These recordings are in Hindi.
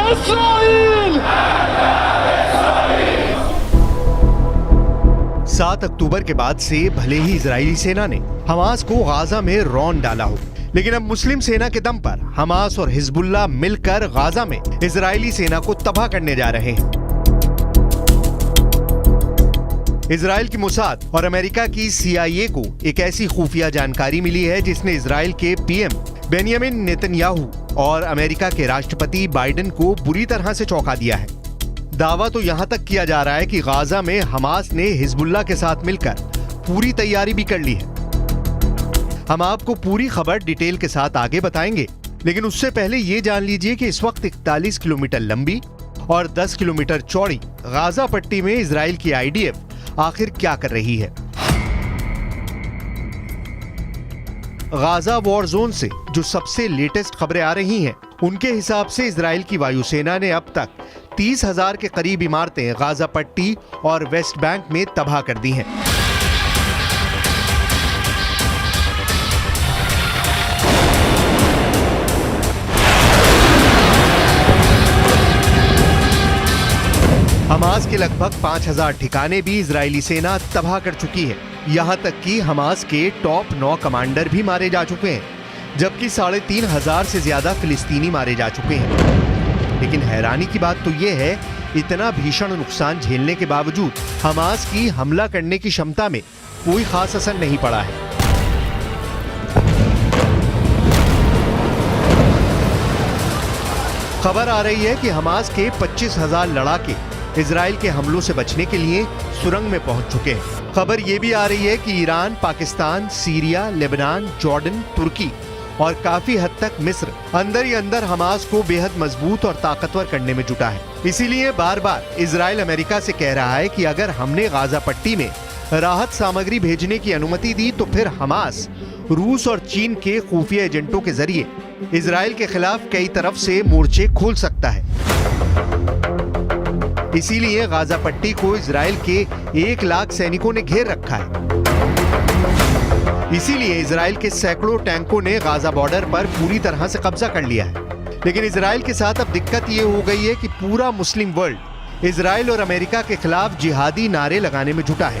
इस्राईल! 7 अक्टूबर के बाद से भले ही इजरायली सेना ने हमास को गाजा में रौंद डाला हो, लेकिन अब मुस्लिम सेना के दम पर हमास और हिजबुल्लाह मिलकर गाजा में इजरायली सेना को तबाह करने जा रहे हैं। इजराइल की मोसाद और अमेरिका की CIA को एक ऐसी खुफिया जानकारी मिली है जिसने इजराइल के PM बेंयामिन नेतन्याहू और अमेरिका के राष्ट्रपति बाइडेन को बुरी तरह से चौंका दिया है। दावा तो यहां तक किया जा रहा है कि गाजा में हमास ने हिजबुल्लाह के साथ मिलकर पूरी तैयारी भी कर ली है। हम आपको पूरी खबर डिटेल के साथ आगे बताएंगे, लेकिन उससे पहले ये जान लीजिए कि इस वक्त 41 किलोमीटर लंबी और 10 किलोमीटर चौड़ी गाजा पट्टी में इजराइल की IDF आखिर क्या कर रही है। गाजा वॉर जोन से जो सबसे लेटेस्ट खबरें आ रही हैं, उनके हिसाब से इजराइल की वायुसेना ने अब तक 30,000 के करीब इमारतें गाजा पट्टी और वेस्ट बैंक में तबाह कर दी हैं। हमास के लगभग 5,000 ठिकाने भी इजरायली सेना तबाह कर चुकी है। यहां तक कि हमास के टॉप 9 कमांडर भी मारे जा चुके हैं, जबकि 3,500 से ज्यादा फिलिस्तीनी मारे जा चुके हैं। लेकिन हैरानी की बात तो यह है, इतना भीषण नुकसान झेलने के बावजूद हमास की हमला करने की क्षमता में कोई खास असर नहीं पड़ा है। खबर आ रही है कि हमास के 25,000 लड़ाके इजराइल के हमलों से बचने के लिए सुरंग में पहुंच चुके हैं। खबर यह भी आ रही है कि Iran, Pakistan, Syria, Lebanon, Jordan, तुर्की और काफी हद तक मिस्र अंदर ही अंदर हमास को बेहद मजबूत और ताकतवर करने में जुटा है। इसीलिए बार बार इजराइल अमेरिका से कह रहा है कि अगर हमने गाजा पट्टी में राहत सामग्री भेजने की अनुमति दी तो फिर हमास रूस और चीन के खुफिया एजेंटों के जरिए इजराइल के खिलाफ कई तरफ से मोर्चे खोल सकता है। इसीलिए गाजा पट्टी को इजराइल के 1 लाख सैनिकों ने घेर रखा है। इसीलिए इजराइल के सैकड़ों टैंकों ने गाजा बॉर्डर पर पूरी तरह से कब्जा कर लिया है। लेकिन इजराइल के साथ अब दिक्कत ये हो गई है कि पूरा मुस्लिम वर्ल्ड इजराइल और अमेरिका के खिलाफ जिहादी नारे लगाने में जुटा है।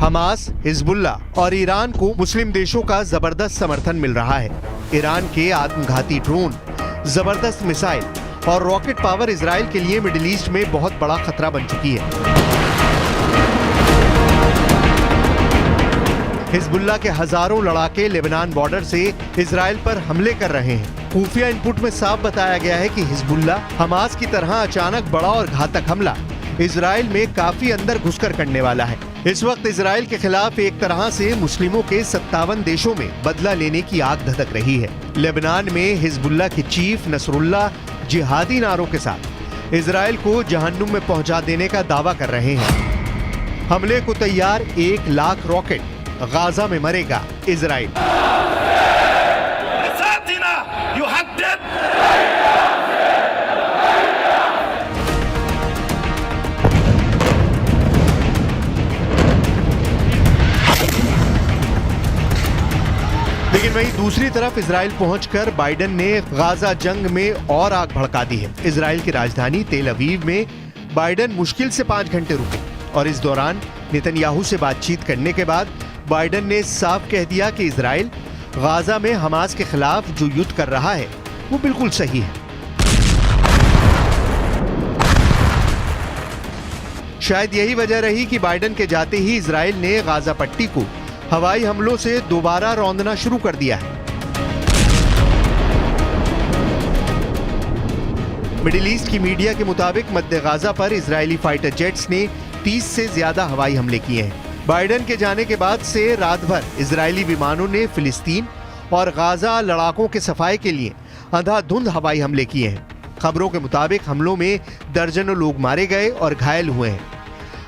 हमास, हिजबुल्लाह और ईरान को मुस्लिम देशों का जबरदस्त समर्थन मिल रहा है। ईरान के आत्मघाती ड्रोन, जबरदस्त मिसाइल और रॉकेट पावर इजराइल के लिए मिडिल ईस्ट में बहुत बड़ा खतरा बन चुकी है। हिजबुल्लाह के हजारों लड़ाके लेबनान बॉर्डर से इजराइल पर हमले कर रहे हैं। खुफिया इनपुट में साफ बताया गया है कि हिजबुल्लाह हमास की तरह अचानक बड़ा और घातक हमला इजराइल में काफी अंदर घुसकर करने वाला है। इस वक्त इजराइल के खिलाफ एक तरह से मुस्लिमों के 57 देशों में बदला लेने की आग धधक रही है। लेबनान में हिजबुल्लाह के चीफ नसरुल्लाह जिहादी नारों के साथ इजराइल को जहन्नुम में पहुंचा देने का दावा कर रहे हैं। हमले को तैयार 1 लाख रॉकेट, गाजा में मरेगा इजराइल। लेकिन वहीं दूसरी तरफ इजराइल पहुंचकर बाइडेन ने गाजा जंग में और आग भड़का दी है। इजराइल की राजधानी तेल अवीव में बाइडेन मुश्किल से 5 घंटे रुके और इस दौरान नेतन्याहू से बातचीत करने के बाद बाइडेन ने साफ कह दिया कि इजराइल गाजा में हमास के खिलाफ जो युद्ध कर रहा है वो बिल्कुल सही है। शायद यही वजह रही कि बाइडेन के जाते ही इजराइल ने गाजा पट्टी को हवाई हमलों से दोबारा रौंदना शुरू कर दिया है। मिडिल ईस्ट की मीडिया के मुताबिक मध्य गाजा पर इजरायली फाइटर जेट्स ने 30 से ज्यादा हवाई हमले किए हैं। बाइडेन के जाने के बाद से रात भर इजरायली विमानों ने फिलिस्तीन और गाजा लड़ाकों के सफाई के लिए अंधाधुंध हवाई हमले किए हैं। खबरों के मुताबिक हमलों में दर्जनों लोग मारे गए और घायल हुए हैं।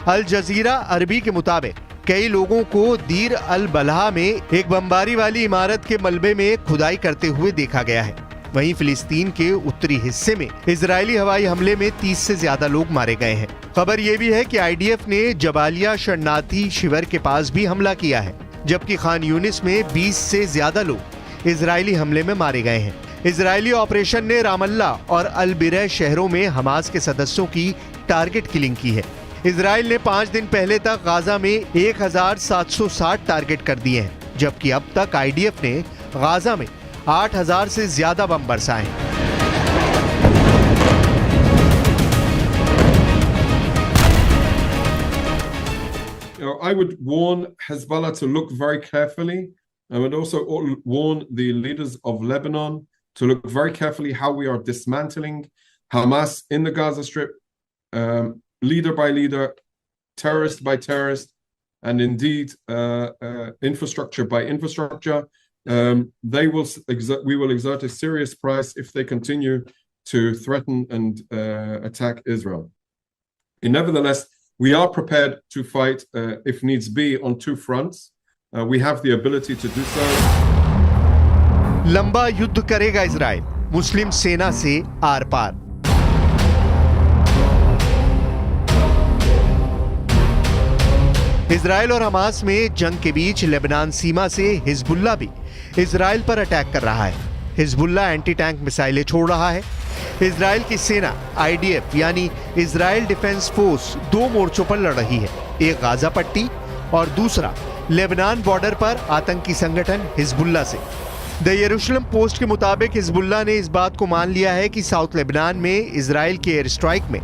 अल जजीरा अरबी के मुताबिक कई लोगों को दीर अल बलहा में एक बमबारी वाली इमारत के मलबे में खुदाई करते हुए देखा गया है। वहीं फिलिस्तीन के उत्तरी हिस्से में इजरायली हवाई हमले में 30 से ज्यादा लोग मारे गए हैं। खबर यह भी है कि आईडीएफ ने जबालिया शरणार्थी शिविर के पास भी हमला किया है, जबकि खान यूनिस में 20 से ज्यादा लोग इजरायली हमले में मारे गए हैं। इजरायली ऑपरेशन ने रामल्ला और अल बिरह शहरों में हमास के सदस्यों की टारगेट किलिंग की है। इजराइल ने 5 दिन पहले तक गाजा में 1760 टारगेट कर दिए हैं, जबकि अब तक आईडीएफ ने गाजा में 8000 से ज्यादा बम बरसाए। I would warn Hezbollah to look very carefully. I would also warn the leaders of Lebanon to look very carefully how we are dismantling Hamas in the Gaza Strip, leader by leader, terrorist by terrorist, and indeed infrastructure by infrastructure. We will exert a serious price if they continue to threaten and attack Israel. Nevertheless, we are prepared to fight if needs be on 2 fronts. We have the ability to do so. लंबा युद्ध करेगा इजराइल मुस्लिम सेना से आर पार। इजराइल और हमास में जंग के बीच लेबनान सीमा से हिजबुल्लाह भी इजराइल पर अटैक कर रहा है। हिजबुल्लाह एंटी टैंक मिसाइलें छोड़ रहा है। इजराइल की सेना आईडीएफ यानी इजराइल डिफेंस फोर्स 2 मोर्चों पर लड़ रही है, एक गाजा पट्टी और दूसरा लेबनान बॉर्डर पर आतंकी संगठन हिजबुल्लाह से। द यरूशलेम पोस्ट के मुताबिक हिजबुल्लाह ने इस बात को मान लिया है कि साउथ लेबनान में इजराइल के एयर स्ट्राइक में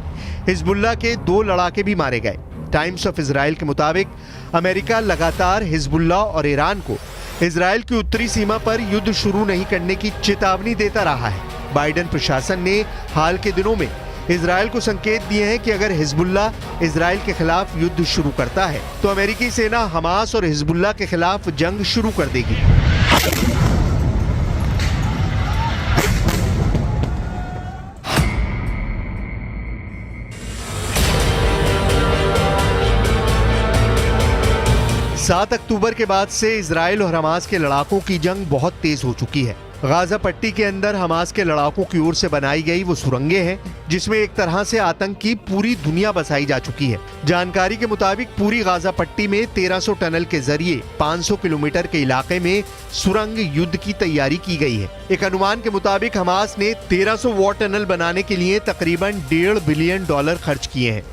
हिजबुल्लाह के 2 लड़ाके भी मारे गए। टाइम्स ऑफ इजराइल के मुताबिक अमेरिका लगातार हिजबुल्लाह और ईरान को इजराइल की उत्तरी सीमा पर युद्ध शुरू नहीं करने की चेतावनी देता रहा है। बाइडेन प्रशासन ने हाल के दिनों में इजराइल को संकेत दिए हैं कि अगर हिजबुल्लाह इजराइल के खिलाफ युद्ध शुरू करता है तो अमेरिकी सेना हमास और हिजबुल्लाह के खिलाफ जंग शुरू कर देगी। सात अक्टूबर के बाद से इजराइल और हमास के लड़ाकों की जंग बहुत तेज हो चुकी है। गाजा पट्टी के अंदर हमास के लड़ाकों की ओर से बनाई गई वो सुरंगें हैं जिसमें एक तरह से आतंक की पूरी दुनिया बसाई जा चुकी है। जानकारी के मुताबिक पूरी गाजा पट्टी में 1300 टनल के जरिए 500 किलोमीटर के इलाके में सुरंग युद्ध की तैयारी की गई है। एक अनुमान के मुताबिक हमास ने 1300 वॉर टनल बनाने के लिए तकरीबन $1.5 बिलियन खर्च किए हैं।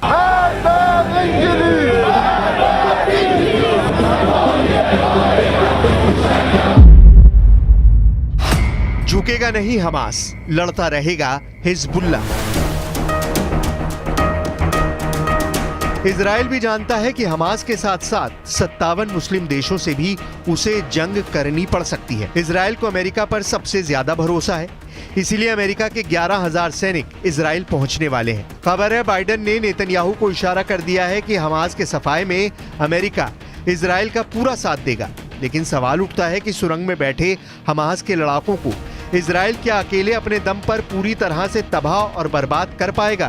झुकेगा नहीं हमास, लड़ता रहेगा हिजबुल्लाह। इजराइल भी जानता है कि हमास के साथ साथ 57 मुस्लिम देशों से भी उसे जंग करनी पड़ सकती है। इजराइल को अमेरिका पर सबसे ज्यादा भरोसा है, इसीलिए अमेरिका के 11,000 सैनिक इजराइल पहुंचने वाले हैं। खबर है बाइडेन ने नेतन्याहू को इशारा कर दिया है कि हमास के सफाए में अमेरिका इजराइल का पूरा साथ देगा। लेकिन सवाल उठता है कि सुरंग में बैठे हमास के लड़ाकों को इजराइल क्या अकेले अपने दम पर पूरी तरह से तबाह और बर्बाद कर पाएगा?